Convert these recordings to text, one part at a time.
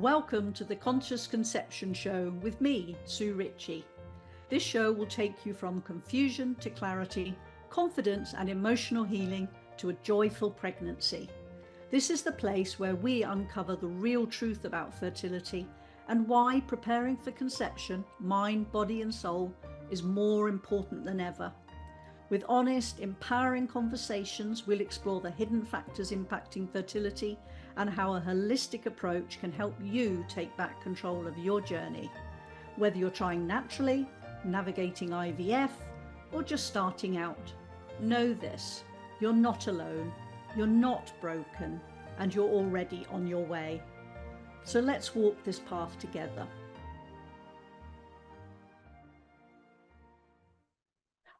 Welcome to the Conscious Conception Show with me, Sue Ritchie. This show will take you from confusion to clarity, confidence and emotional healing to a joyful pregnancy. This is the place where we uncover the real truth about fertility and why preparing for conception, mind, body and soul, is more important than ever. With honest, empowering conversations, we'll explore the hidden factors impacting fertility and how a holistic approach can help you take back control of your journey. Whether you're trying naturally, navigating IVF, or just starting out, know this: you're not alone, you're not broken, and you're already on your way. So let's walk this path together.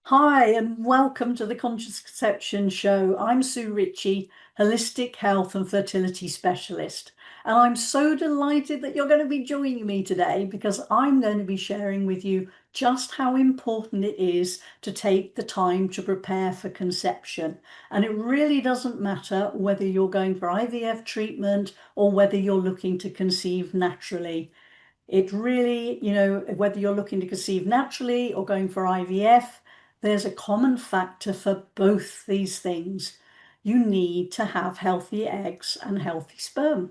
Hi, and welcome to the Conscious Conception Show. I'm Sue Ritchie, holistic health and fertility specialist. And I'm so delighted that you're going to be joining me today because I'm going to be sharing with you just how important it is to take the time to prepare for conception. And it really doesn't matter whether you're going for IVF treatment or whether you're looking to conceive naturally. It really, whether you're looking to conceive naturally or going for IVF, there's a common factor for both these things. You need to have healthy eggs and healthy sperm.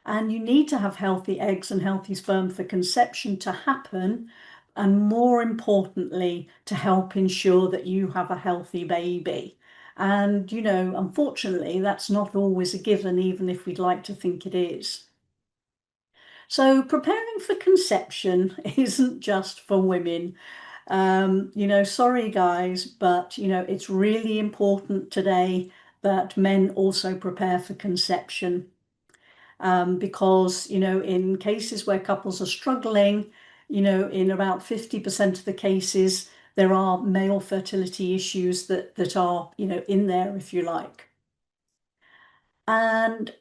And you need to have healthy eggs and healthy sperm for conception to happen, and more importantly, to help ensure that you have a healthy baby. And, unfortunately, that's not always a given, even if we'd like to think it is. So preparing for conception isn't just for women. Sorry guys, but it's really important today that men also prepare for conception, because in cases where couples are struggling, in about 50% of the cases there are male fertility issues that are in there, if you like. And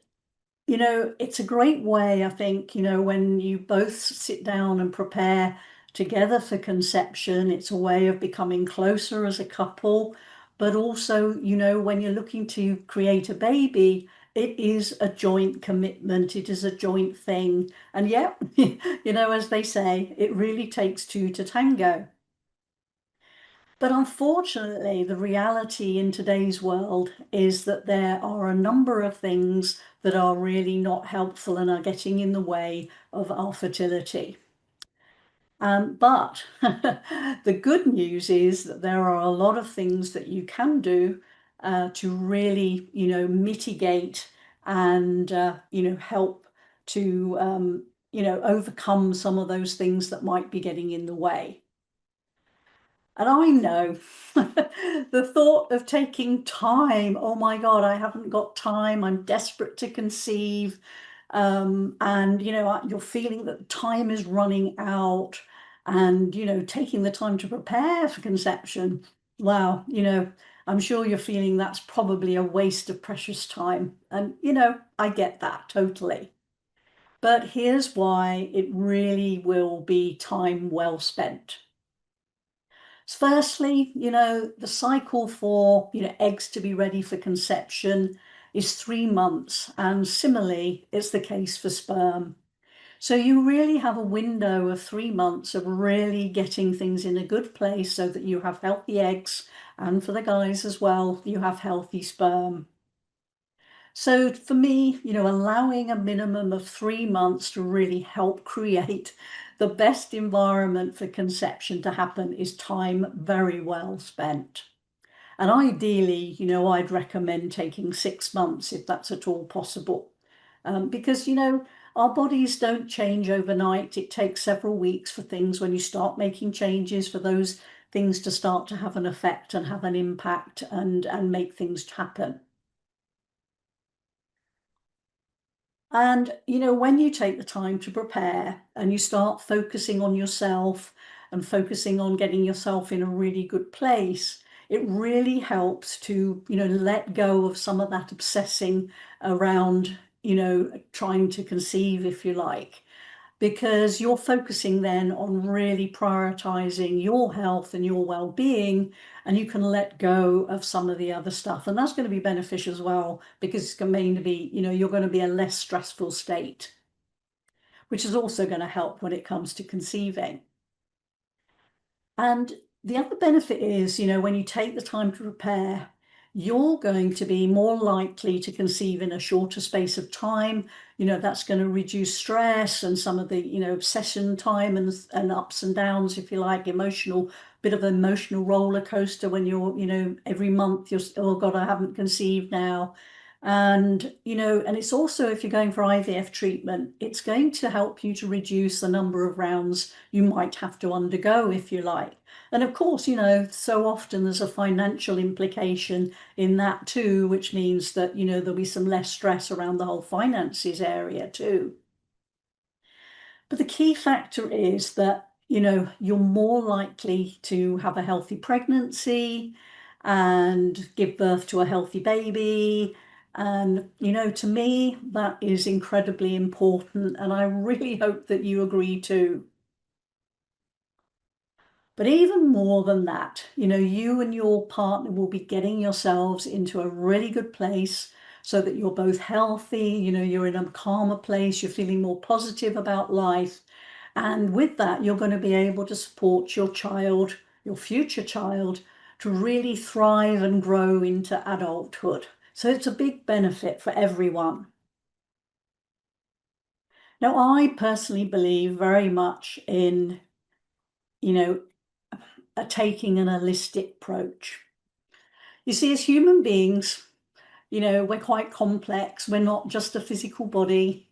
it's a great way, I think, when you both sit down and prepare together for conception. It's a way of becoming closer as a couple, but also, when you're looking to create a baby, it is a joint commitment. It is a joint thing. And yeah, as they say, it really takes two to tango. But unfortunately, the reality in today's world is that there are a number of things that are really not helpful and are getting in the way of our fertility. But the good news is that there are a lot of things that you can do to really, mitigate and, help to, overcome some of those things that might be getting in the way. And I know the thought of taking time, oh my God, I haven't got time, I'm desperate to conceive. And, you're feeling that time is running out and, taking the time to prepare for conception. Wow, I'm sure you're feeling that's probably a waste of precious time. And, I get that totally. But here's why it really will be time well spent. Firstly, the cycle for, eggs to be ready for conception is 3 months, and similarly, it's the case for sperm. So you really have a window of 3 months of really getting things in a good place so that you have healthy eggs, and for the guys as well, you have healthy sperm. So for me, allowing a minimum of 3 months to really help create the best environment for conception to happen is time very well spent. And ideally, I'd recommend taking 6 months if that's at all possible. Because, our bodies don't change overnight. It takes several weeks for things, when you start making changes, for those things to start to have an effect and have an impact and make things happen. And, when you take the time to prepare and you start focusing on yourself and focusing on getting yourself in a really good place, it really helps to, let go of some of that obsessing around, trying to conceive, if you like, because you're focusing then on really prioritizing your health and your well-being, and you can let go of some of the other stuff. And that's going to be beneficial as well, because it's going to be, you're going to be a less stressful state. which is also going to help when it comes to conceiving. And the other benefit is, when you take the time to prepare, you're going to be more likely to conceive in a shorter space of time. That's going to reduce stress and some of the, obsession time and ups and downs, if you like, bit of an emotional roller coaster when you're, every month you're, oh God, I haven't conceived now. And it's also, if you're going for IVF treatment, it's going to help you to reduce the number of rounds you might have to undergo, if you like. And of course, so often there's a financial implication in that too, which means that, there'll be some less stress around the whole finances area too. But the key factor is that, you're more likely to have a healthy pregnancy and give birth to a healthy baby. And, to me, that is incredibly important. And I really hope that you agree too. But even more than that, you and your partner will be getting yourselves into a really good place so that you're both healthy, you're in a calmer place, you're feeling more positive about life. And with that, you're going to be able to support your child, your future child, to really thrive and grow into adulthood. So it's a big benefit for everyone. Now, I personally believe very much in, you know, taking an holistic approach. You see, as human beings, we're quite complex. We're not just a physical body.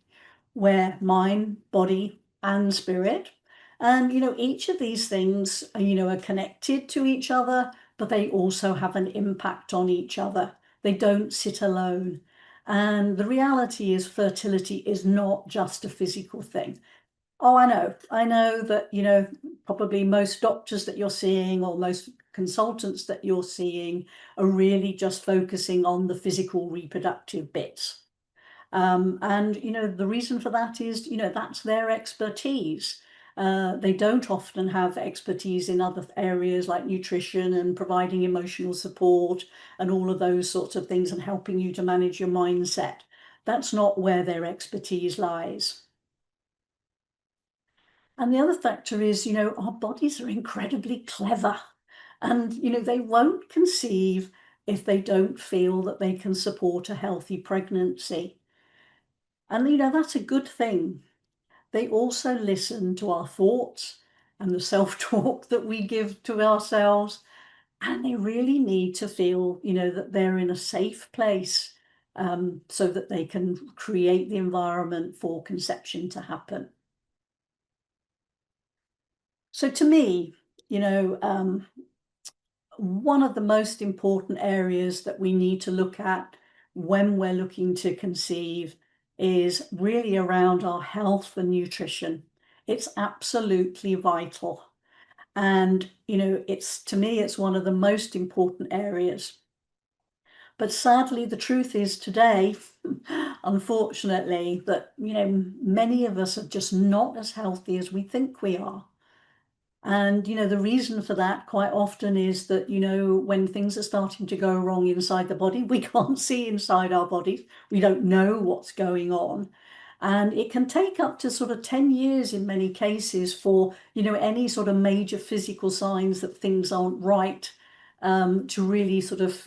We're mind, body, and spirit. And, each of these things, are connected to each other, but they also have an impact on each other. They don't sit alone. And the reality is fertility is not just a physical thing. Oh, I know. I know that, probably most doctors that you're seeing or most consultants that you're seeing are really just focusing on the physical reproductive bits. And, the reason for that is, that's their expertise. They don't often have expertise in other areas like nutrition and providing emotional support and all of those sorts of things and helping you to manage your mindset. That's not where their expertise lies. And the other factor is, our bodies are incredibly clever. And, they won't conceive if they don't feel that they can support a healthy pregnancy. And, that's a good thing. They also listen to our thoughts and the self-talk that we give to ourselves. And they really need to feel, that they're in a safe place so that they can create the environment for conception to happen. So to me, one of the most important areas that we need to look at when we're looking to conceive is really around our health and nutrition. It's absolutely vital. And, to me, it's one of the most important areas. But sadly, the truth is today, unfortunately, that, many of us are just not as healthy as we think we are. And, the reason for that quite often is that, when things are starting to go wrong inside the body, we can't see inside our bodies. We don't know what's going on. And it can take up to sort of 10 years in many cases for, any sort of major physical signs that things aren't right to really sort of,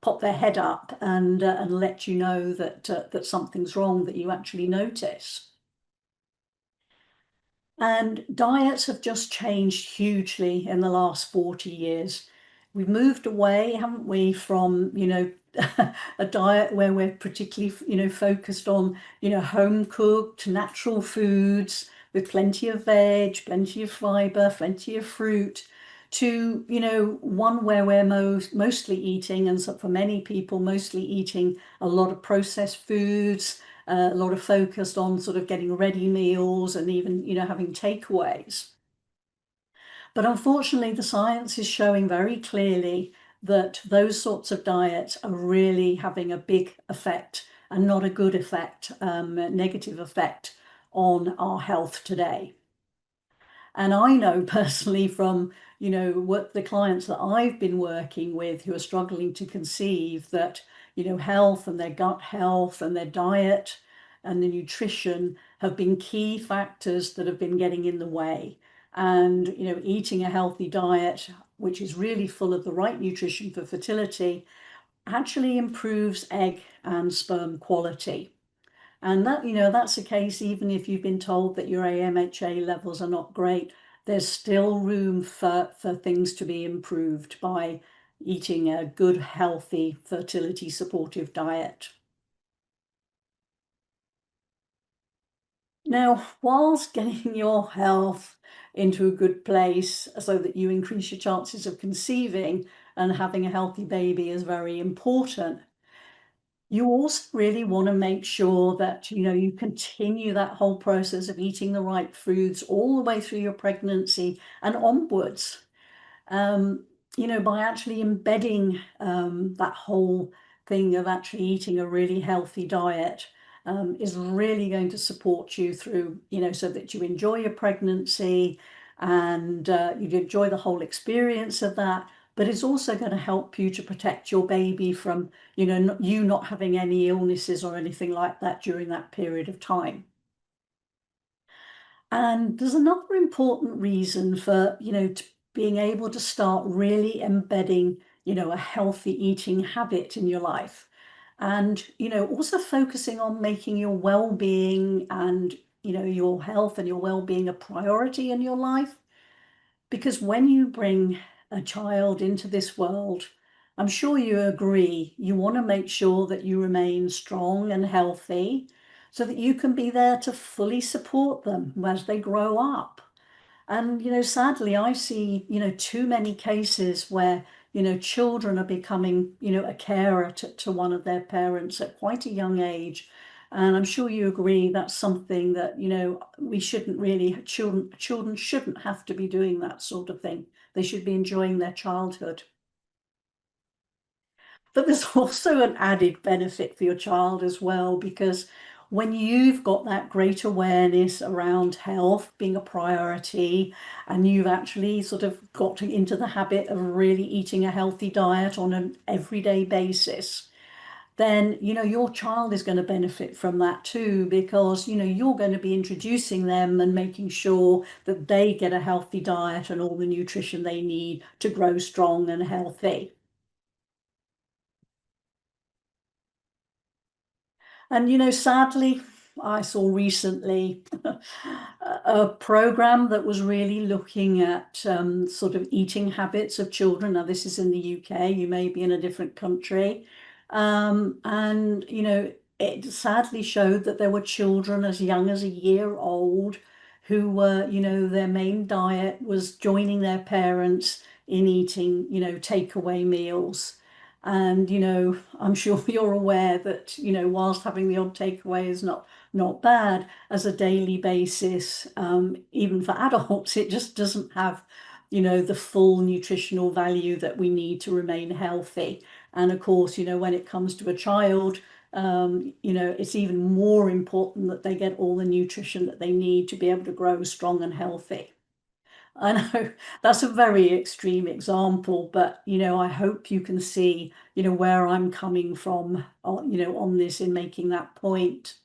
pop their head up and let you know that something's wrong that you actually notice. And diets have just changed hugely in the last 40 years. We've moved away, haven't we, from, a diet where we're particularly, focused on, home cooked, natural foods with plenty of veg, plenty of fiber, plenty of fruit, to, one where we're mostly eating, and so for many people, mostly eating a lot of processed foods, a lot of focus on sort of getting ready meals and even, having takeaways. But unfortunately, the science is showing very clearly that those sorts of diets are really having a big effect and not a good effect, a negative effect on our health today. And I know personally from, what the clients that I've been working with who are struggling to conceive that, health and their gut health and their diet and the nutrition have been key factors that have been getting in the way. And, eating a healthy diet, which is really full of the right nutrition for fertility, actually improves egg and sperm quality. And that's the case even if you've been told that your AMHA levels are not great. There's still room for things to be improved by eating a good, healthy, fertility supportive diet. Now, whilst getting your health into a good place so that you increase your chances of conceiving and having a healthy baby is very important, you also really want to make sure that you continue that whole process of eating the right foods all the way through your pregnancy and onwards. um, by actually embedding that whole thing of actually eating a really healthy diet is really going to support you through, so that you enjoy your pregnancy and you enjoy the whole experience of that. But it's also going to help you to protect your baby from, you not having any illnesses or anything like that during that period of time. And there's another important reason for, being able to start really embedding, a healthy eating habit in your life. And, also focusing on making your well-being and, your health and your well-being a priority in your life. Because when you bring a child into this world, I'm sure you agree, you want to make sure that you remain strong and healthy so that you can be there to fully support them as they grow up. And, sadly, I see, too many cases where, children are becoming, a carer to one of their parents at quite a young age. And I'm sure you agree that's something that, we shouldn't really, children shouldn't have to be doing that sort of thing. They should be enjoying their childhood. But there's also an added benefit for your child as well, because when you've got that great awareness around health being a priority, and you've actually sort of got into the habit of really eating a healthy diet on an everyday basis, then, your child is going to benefit from that too, because, you're going to be introducing them and making sure that they get a healthy diet and all the nutrition they need to grow strong and healthy. And sadly, I saw recently a program that was really looking at sort of eating habits of children. Now, this is in the UK, you may be in a different country. And, it sadly showed that there were children as young as a year old who were, their main diet was joining their parents in eating, takeaway meals. And, I'm sure you're aware that, whilst having the odd takeaway is not bad as a daily basis, even for adults, it just doesn't have, the full nutritional value that we need to remain healthy. And of course, when it comes to a child, it's even more important that they get all the nutrition that they need to be able to grow strong and healthy. I know that's a very extreme example, but I hope you can see, where I'm coming from, on this in making that point.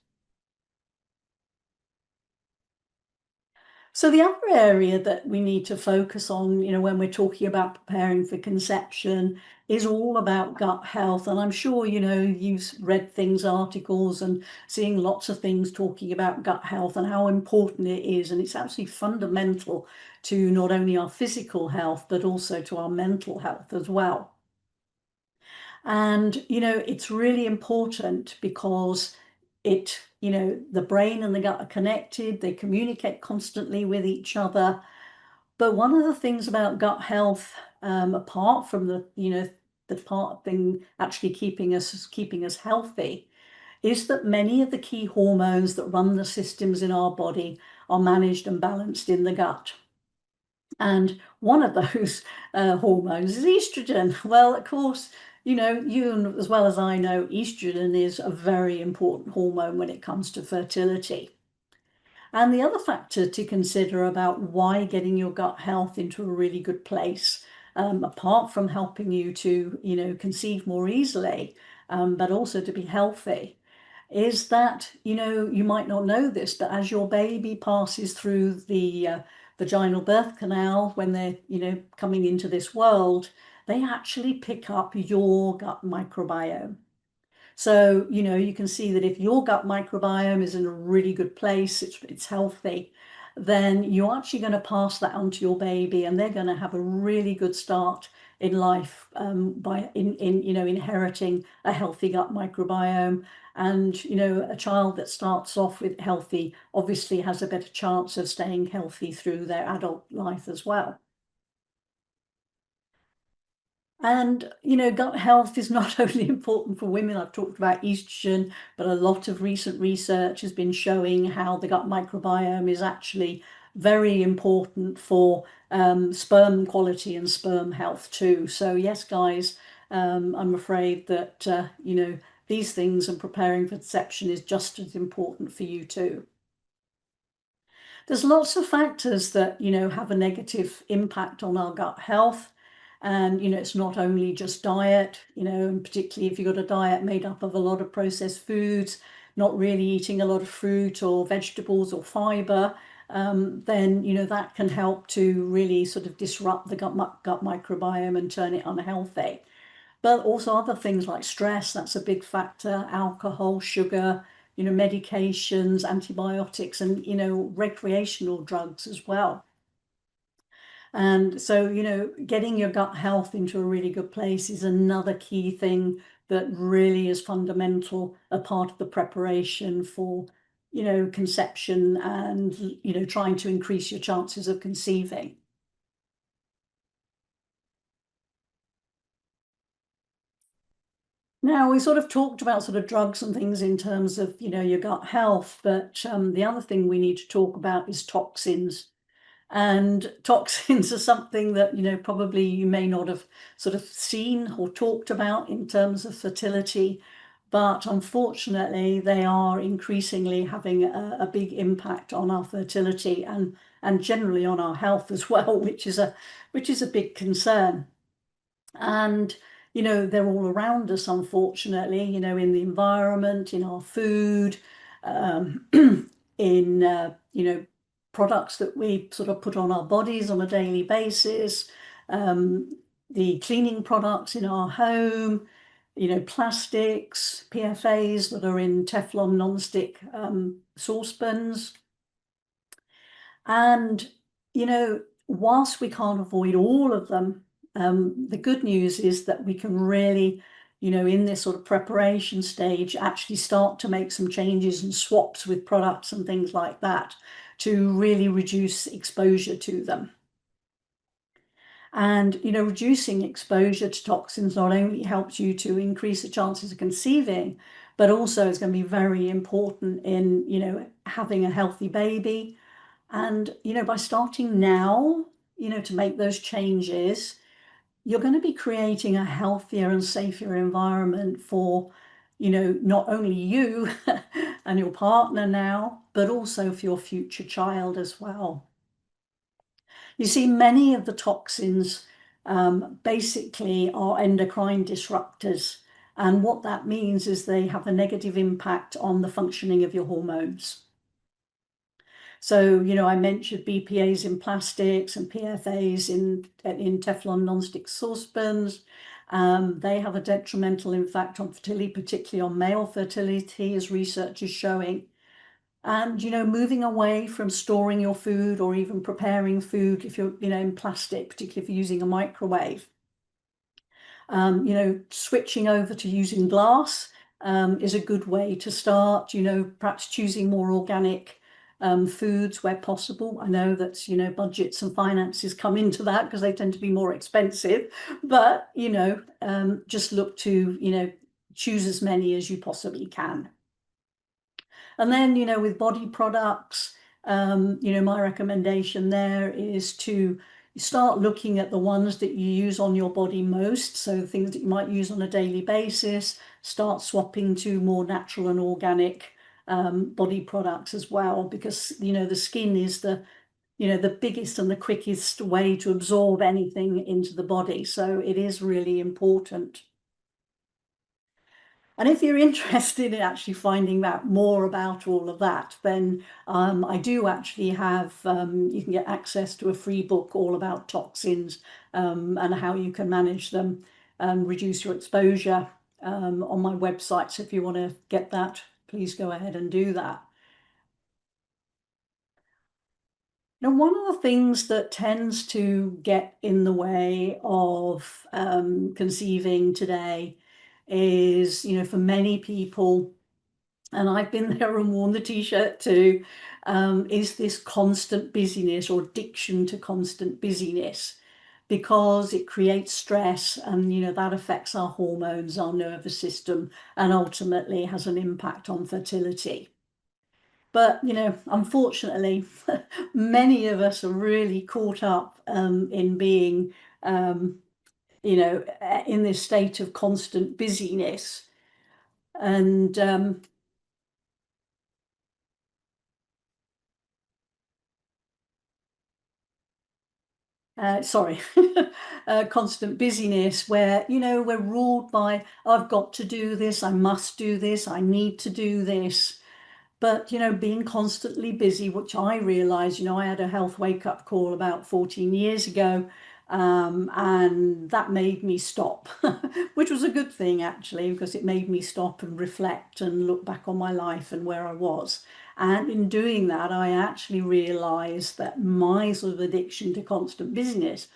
So the other area that we need to focus on, when we're talking about preparing for conception is all about gut health. And I'm sure, you've read things, articles, and seeing lots of things talking about gut health and how important it is. And it's absolutely fundamental to not only our physical health, but also to our mental health as well. And, it's really important because the brain and the gut are connected, they communicate constantly with each other. But one of the things about gut health, apart from the part thing actually keeping us healthy, is that many of the key hormones that run the systems in our body are managed and balanced in the gut. And one of those hormones is estrogen. Well, of course, you as well as I know, estrogen is a very important hormone when it comes to fertility. And the other factor to consider about why getting your gut health into a really good place, apart from helping you to, conceive more easily, but also to be healthy, is that, you might not know this, but as your baby passes through the vaginal birth canal when they're, coming into this world, they actually pick up your gut microbiome. So, you can see that if your gut microbiome is in a really good place, it's healthy, then you're actually going to pass that on to your baby, and they're going to have a really good start in life, by inheriting a healthy gut microbiome. And a child that starts off with healthy obviously has a better chance of staying healthy through their adult life as well. And, gut health is not only important for women. I've talked about estrogen, but a lot of recent research has been showing how the gut microbiome is actually very important for sperm quality and sperm health too. So yes, guys, I'm afraid that, these things and preparing for conception is just as important for you too. There's lots of factors that, have a negative impact on our gut health. And, it's not only just diet, and particularly if you've got a diet made up of a lot of processed foods, not really eating a lot of fruit or vegetables or fiber, then, that can help to really sort of disrupt the gut microbiome and turn it unhealthy. But also other things like stress, that's a big factor, alcohol, sugar, medications, antibiotics, and, recreational drugs as well. And so, getting your gut health into a really good place is another key thing that really is fundamental, a part of the preparation for, conception and, trying to increase your chances of conceiving. Now, we sort of talked about sort of drugs and things in terms of, your gut health, but the other thing we need to talk about is toxins. And toxins are something that, probably you may not have sort of seen or talked about in terms of fertility, but unfortunately, they are increasingly having a big impact on our fertility and generally on our health as well, which is a big concern. And, they're all around us, unfortunately, in the environment, in our food, um, in, products that we sort of put on our bodies on a daily basis, um, the cleaning products in our home, plastics, PFAs that are in Teflon non-stick saucepans. And, whilst we can't avoid all of them, the good news is that we can really, in this sort of preparation stage, actually start to make some changes and swaps with products and things like that to really reduce exposure to them. And, reducing exposure to toxins not only helps you to increase the chances of conceiving, but also is going to be very important in, having a healthy baby. And, by starting now, to make those changes, you're going to be creating a healthier and safer environment for, not only you and your partner now, but also for your future child as well. You see, many of the toxins basically are endocrine disruptors. And what that means is they have a negative impact on the functioning of your hormones. So, I mentioned BPAs in plastics and PFAs in Teflon non-stick saucepans. They have a detrimental impact on fertility, particularly on male fertility, as research is showing. And, moving away from storing your food or even preparing food if you're, in plastic, particularly if you're using a microwave. Switching over to using glass is a good way to start, perhaps choosing more organic foods where possible. I know that, budgets and finances come into that because they tend to be more expensive, but, just look to, choose as many as you possibly can. And then, with body products, my recommendation there is to start looking at the ones that you use on your body most. So things that you might use on a daily basis, start swapping to more natural and organic body products as well, because, the skin is the biggest and the quickest way to absorb anything into the body. So it is really important. And if you're interested in actually finding out more about all of that, then I do actually have, you can get access to a free book all about toxins and how you can manage them and reduce your exposure on my website. So if you want to get that, please go ahead and do that. Now, one of the things that tends to get in the way of conceiving today is, for many people, and I've been there and worn the t-shirt too, is this constant busyness or addiction to constant busyness, because it creates stress and, that affects our hormones, our nervous system, and ultimately has an impact on fertility. But, unfortunately, many of us are really caught up in being, in this state of constant busyness. And sorry, constant busyness where, we're ruled by, I've got to do this, I must do this, I need to do this. But, being constantly busy, which I realized, I had a health wake-up call about 14 years ago, and that made me stop, which was a good thing actually, because it made me stop and reflect and look back on my life and where I was. And in doing that, I actually realized that my sort of addiction to constant busyness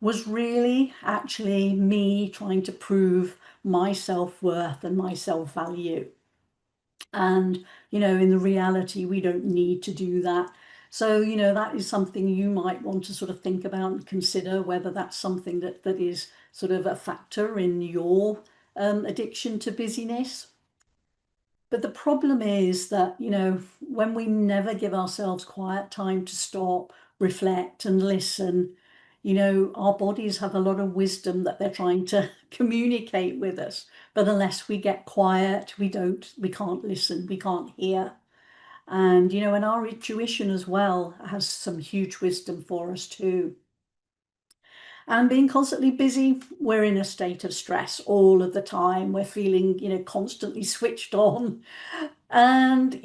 was really actually me trying to prove my self-worth and my self-value. And, in the reality, we don't need to do that. So, that is something you might want to sort of think about and consider whether that's something that is sort of a factor in your addiction to busyness. But the problem is that, when we never give ourselves quiet time to stop, reflect, and listen, our bodies have a lot of wisdom that they're trying to communicate with us. But unless we get quiet, we can't listen, we can't hear. And, and our intuition as well has some huge wisdom for us too. And being constantly busy, we're in a state of stress all of the time. We're feeling, constantly switched on. And,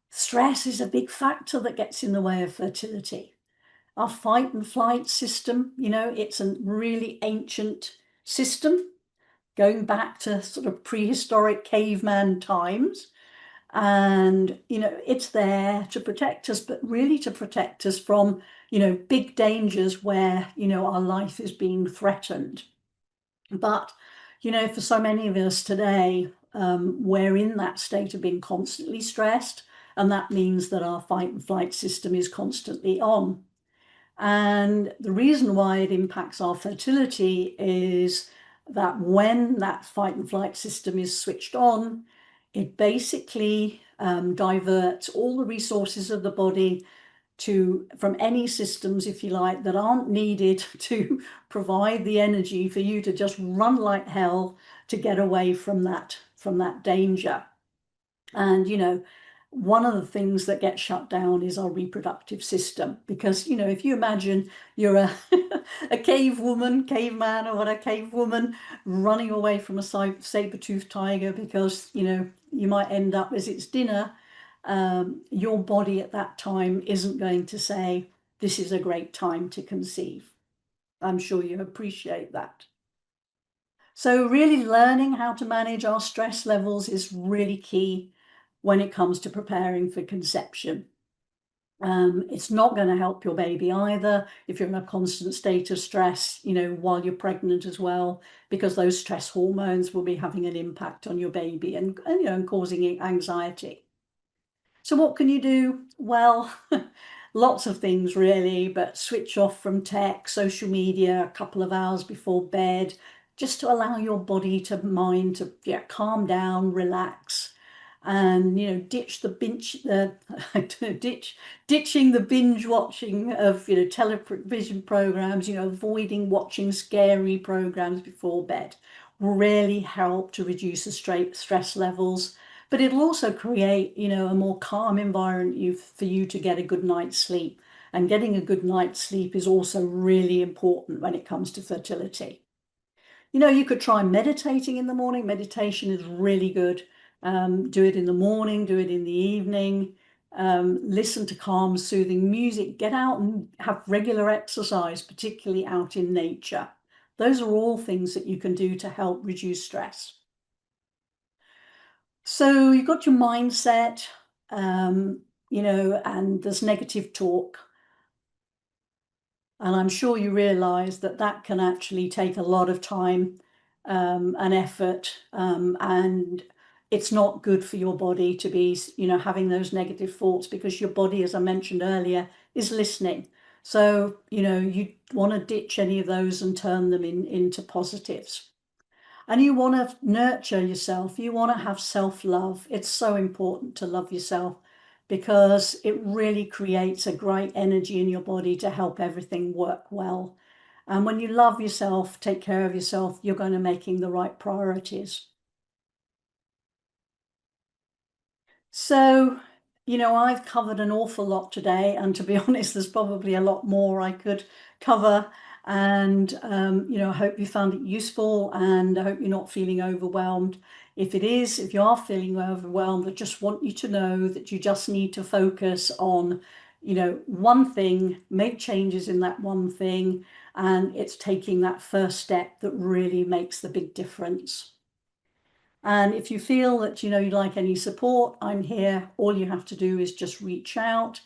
stress is a big factor that gets in the way of fertility. Our fight and flight system, it's a really ancient system going back to sort of prehistoric caveman times. And, it's there to protect us, but really to protect us from, big dangers where, our life is being threatened. But, for so many of us today, we're in that state of being constantly stressed. And that means that our fight and flight system is constantly on. And the reason why it impacts our fertility is that when that fight and flight system is switched on, it basically diverts all the resources of the body from any systems, if you like, that aren't needed to provide the energy for you to just run like hell to get away from that danger. And, one of the things that gets shut down is our reproductive system. Because, if you imagine you're a caveman or what, a cave woman running away from a saber-toothed tiger because, you might end up as its dinner, your body at that time isn't going to say, this is a great time to conceive. I'm sure you appreciate that. So really learning how to manage our stress levels is really key when it comes to preparing for conception. It's not going to help your baby either if you're in a constant state of stress, while you're pregnant as well, because those stress hormones will be having an impact on your baby and causing anxiety. So what can you do? Well, lots of things really, but switch off from tech, social media a couple of hours before bed, just to allow your body to mind to calm down, relax, and ditch the binge, ditching the binge watching of television programs, avoiding watching scary programs before bed will really help to reduce the stress levels. But it'll also create, a more calm environment for you to get a good night's sleep. And getting a good night's sleep is also really important when it comes to fertility. You could try meditating in the morning. Meditation is really good. Do it in the morning, do it in the evening. Listen to calm, soothing music. Get out and have regular exercise, particularly out in nature. Those are all things that you can do to help reduce stress. So you've got your mindset, and there's negative talk. And I'm sure you realize that that can actually take a lot of time and effort, and it's not good for your body to be, having those negative thoughts, because your body, as I mentioned earlier, is listening. So, you want to ditch any of those and turn them into positives. And you want to nurture yourself. You want to have self-love. It's so important to love yourself, because it really creates a great energy in your body to help everything work well. And when you love yourself, take care of yourself, you're going to making the right priorities. So, I've covered an awful lot today, and to be honest, there's probably a lot more I could cover. And, I hope you found it useful, and I hope you're not feeling overwhelmed. If you are feeling overwhelmed, I just want you to know that you just need to focus on, one thing, make changes in that one thing, and it's taking that first step that really makes the big difference. And if you feel that, you'd like any support, I'm here. All you have to do is just reach out.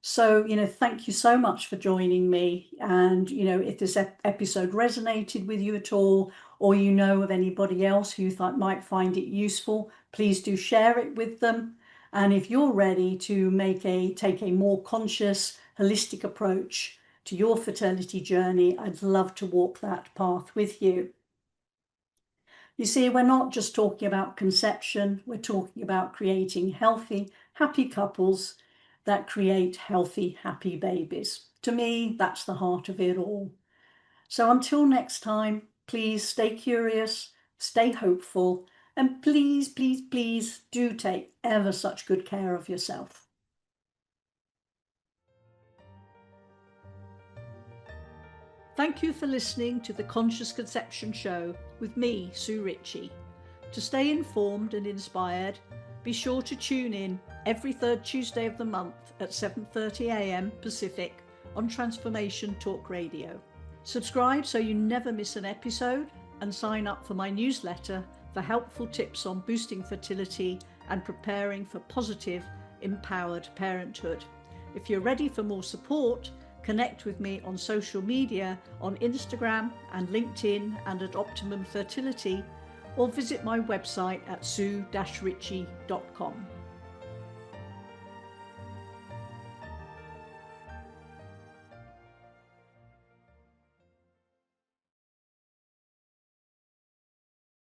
So, thank you so much for joining me. And, if this episode resonated with you at all, or you know of anybody else who you thought might find it useful, please do share it with them. And if you're ready to take a more conscious, holistic approach to your fertility journey, I'd love to walk that path with you. You see, we're not just talking about conception, we're talking about creating healthy, happy couples that create healthy, happy babies. To me, that's the heart of it all. So until next time, please stay curious, stay hopeful, and please, please, please do take ever such good care of yourself. Thank you for listening to the Conscious Conception Show with me, Sue Ritchie. To stay informed and inspired, be sure to tune in every third Tuesday of the month at 7:30 a.m. Pacific on Transformation Talk Radio. Subscribe so you never miss an episode, and sign up for my newsletter for helpful tips on boosting fertility and preparing for positive, empowered parenthood. If you're ready for more support, connect with me on social media on Instagram and LinkedIn and at Optimum Fertility, or visit my website at sue-ritchie.com.